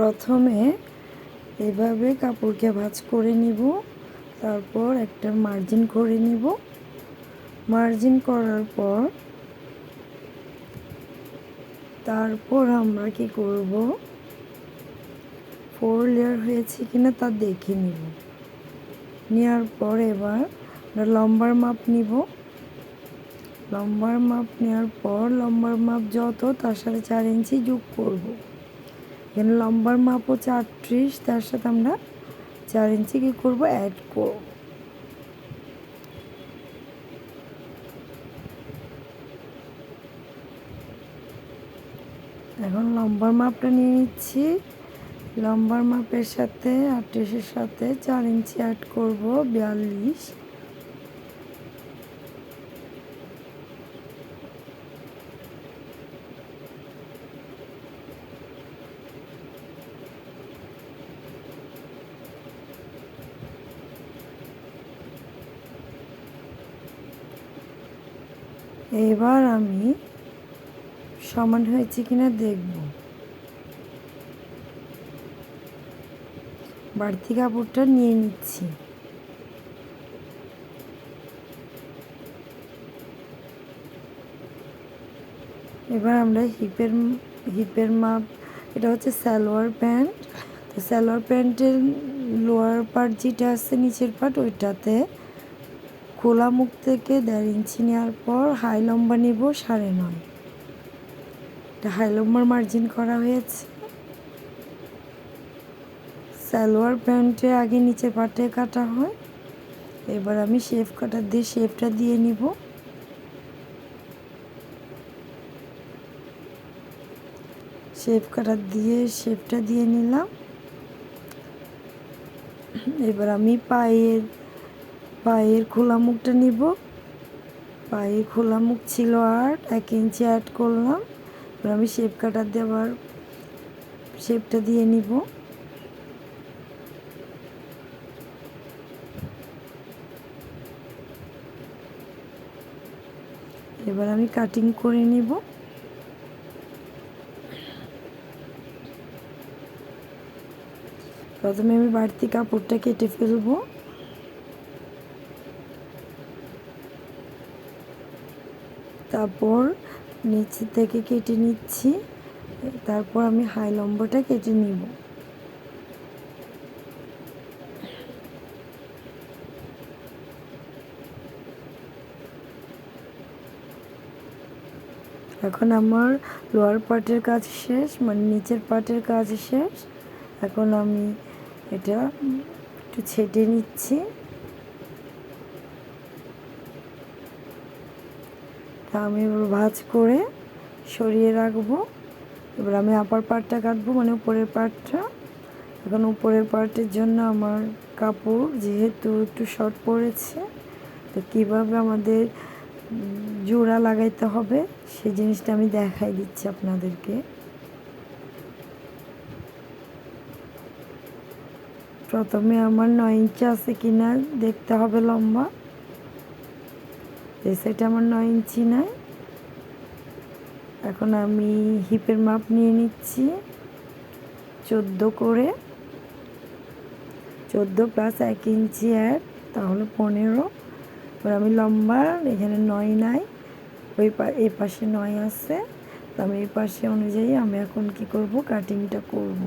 প্রথমে এভাবে কাপড়কে ভাঁজ করে নিব, তারপর একটা মার্জিন করে নিব। মার্জিন করার পর তারপর আমরা কি করব, 4 লেয়ার হয়েছে কিনা তা দেখে নিব। নেওয়ার পর এবার আমরা লম্বার মাপ নিব। লম্বার মাপ নেওয়ার পর লম্বার মাপ যত তার সাথে 4 ইঞ্চি যোগ করব। এখানে লম্বার মাপও 34, তার সাথে আমরা 4 ইঞ্চি কী করব, অ্যাড করব। এখন লম্বার মাপটা নিয়ে নিচ্ছি। লম্বার মাপের সাথে 38-এর সাথে 4 ইঞ্চি অ্যাড করব, 42। এবার আমি সমান হয়েছে কিনা দেখব। বাড়তি কাপড়টা নিয়ে নিচ্ছি। এবার আমরা হিপের মাপ, এটা হচ্ছে সালোয়ার প্যান্ট। তো সালোয়ার প্যান্টের লোয়ার পার্ট যেটা আছে, নিচের পার্ট, ওইটাতে খোলা মুখ থেকে 1.5 ইঞ্চি নেওয়ার পর হাই লম্বা নিব 9.5। এটা হাই লম্বার মার্জিন করা হয়েছে। সালোয়ার প্যান্টে আগে নিচের পার্টে কাটা হয়। এবার আমি শেপ কাটার দিয়ে শেপটা দিয়ে নিব। শেপ কাটার দিয়ে শেপটা দিয়ে নিলাম। এবার আমি পায়ের খোলা মুখটা নিব। পায়ের খোলা মুখ ছিল 8, 1 ইঞ্চি অ্যাড করলাম। এবার আমি শেপ কাটার দিয়ে আবার শেপটা দিয়ে নিব। এবার আমি কাটিং করে নিব। প্রথমে আমি বাড়তি কাপড়টা কেটে ফেলব। তারপর নিচে থেকে কেটে নিচ্ছি। তারপর আমি হাই লম্বাটা কেটে নিব। এখন আমার লোয়ার পার্টের কাজ শেষ, মানে নিচের পার্টের কাজ শেষ। এখন আমি এটা একটু ছেটে নিচ্ছি। তা আমি এবার ভাঁজ করে সরিয়ে রাখবো। এবার আমি আপার পার্টটা কাটবো, মানে উপরের পার্টটা। এখন উপরের পার্টের জন্য আমার কাপড় যেহেতু একটু শর্ট পড়েছে, তো কীভাবে আমাদের জোড়া লাগাইতে হবে সেই জিনিসটা আমি দেখাই দিচ্ছি আপনাদেরকে। প্রথমে আমার 9 ইঞ্চি আছে কিনা দেখতে হবে লম্বা। এই সাইডে আমার 9 ইঞ্চি নাই। এখন আমি হিপের মাপ নিয়ে নিচ্ছি 14 করে। 14 প্লাস 1 ইঞ্চি অ্যাড, তাহলে 15। এবার আমি লম্বা এখানে 9 নাই, এই পাশে 9 আছে। তো আমি এই পাশে অনুযায়ী আমি এখন কি করব, কাটিংটা করব।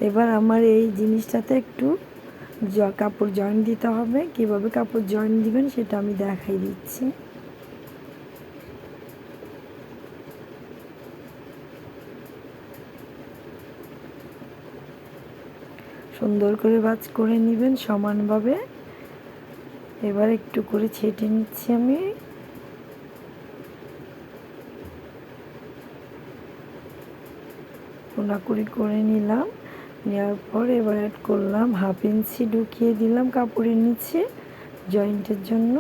এবার আমার এই জিনিসটাতে একটু কাপড় জয়েন দিতে হবে। কিভাবে কাপড় জয়েন দিবেন সেটা আমি দেখাই দিচ্ছি। সুন্দর করে ভাঁজ করে নেবেন সমানভাবে। এবার একটু করে ছেটে নিচ্ছি আমি। কোনাকুড়ি করে নিলাম। নেওয়ার পর এবার অ্যাড করলাম 1/2 ইঞ্চি, ঢুকিয়ে দিলাম কাপড়ের নিচে জয়েন্টের জন্য।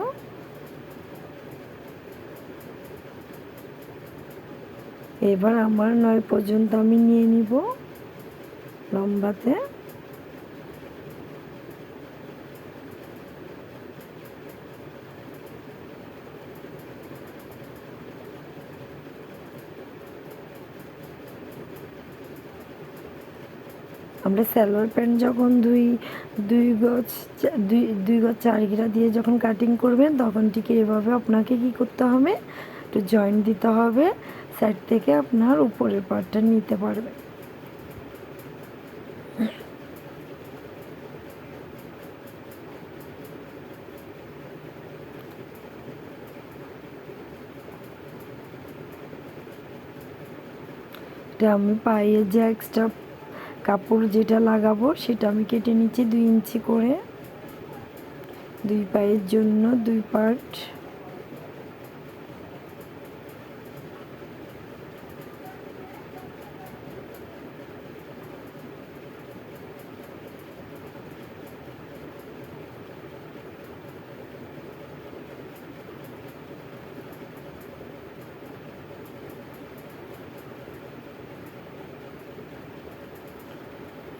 এবার আমার 9 পর্যন্ত আমি নিয়ে নিব লম্বাতে। আমরা সালোয়ার প্যান্ট যখন দুই গজ দুই গজ 4 ঘেরা দিয়ে যখন কাটিং করবেন তখন ঠিক এভাবে আপনাকে কি করতে হবে, একটু জয়েন্ট দিতে হবে, সাইড থেকে আপনার উপরের পার্টটা নিতে পারবেন। এটা আমি পায়ের যে এক্সট্রা কাপড় যেটা লাগাবো সেটা আমি কেটে নিচ্ছি 2 ইঞ্চি করে, 2 পায়ের জন্য 2 পার্ট।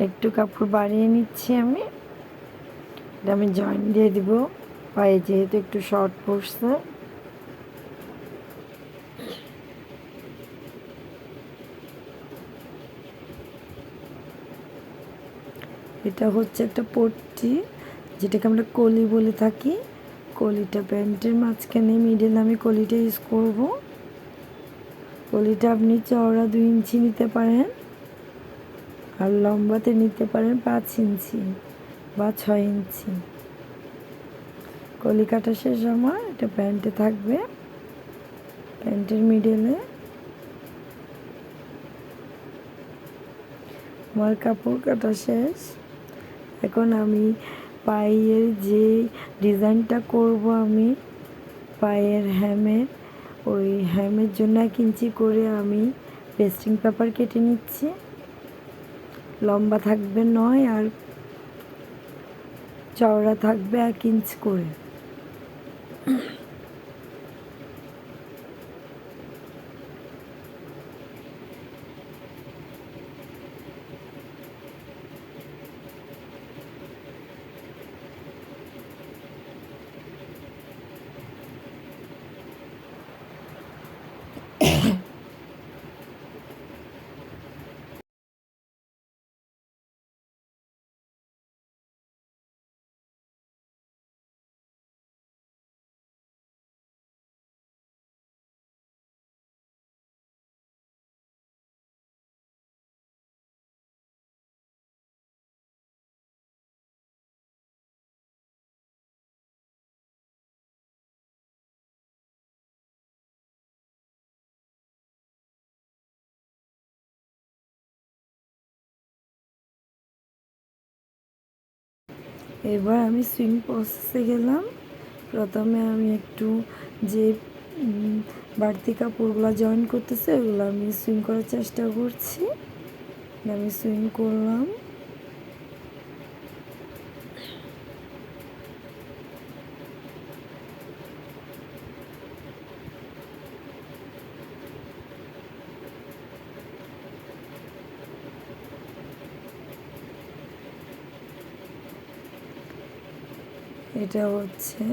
একটু কাপড় বাড়িয়ে নিচ্ছি আমি, এটা আমি জয়েন্ট দিয়ে দিব পায়ে যেহেতু একটু শর্ট পড়ছে। এটা হচ্ছে একটা পট্টি, যেটাকে আমরা কলি বলে থাকি। কলিটা প্যান্টের মাঝখানে মিডল আমি কলিটা ইউজ করব। কলিটা আপনি চওড়া 2 ইঞ্চি নিতে পারেন আর লম্বাতে নিতে পারেন 5 ইঞ্চি বা 6 ইঞ্চি। কলি কাটা শেষ আমার, এটা প্যান্টে থাকবে, প্যান্টের মিডলে। আমার কাপড় কাটা শেষ। এখন আমি পায়ের যে ডিজাইনটা করব, আমি পায়ের হ্যামের, ওই হ্যামের জন্য 1 ইঞ্চি করে আমি পেস্টিং পেপার কেটে নিচ্ছি। লম্বা থাকবে 9 আর চওড়া থাকবে 1 ইঞ্চ করে। এবার আমি সুইং প্রসেসে গেলাম। প্রথমে আমি একটু যে বাড়তি কাপড়গুলো জয়েন করতেছে ওগুলো আমি সুইং করার চেষ্টা করছি। আমি সুইং করলাম। এটা হচ্ছে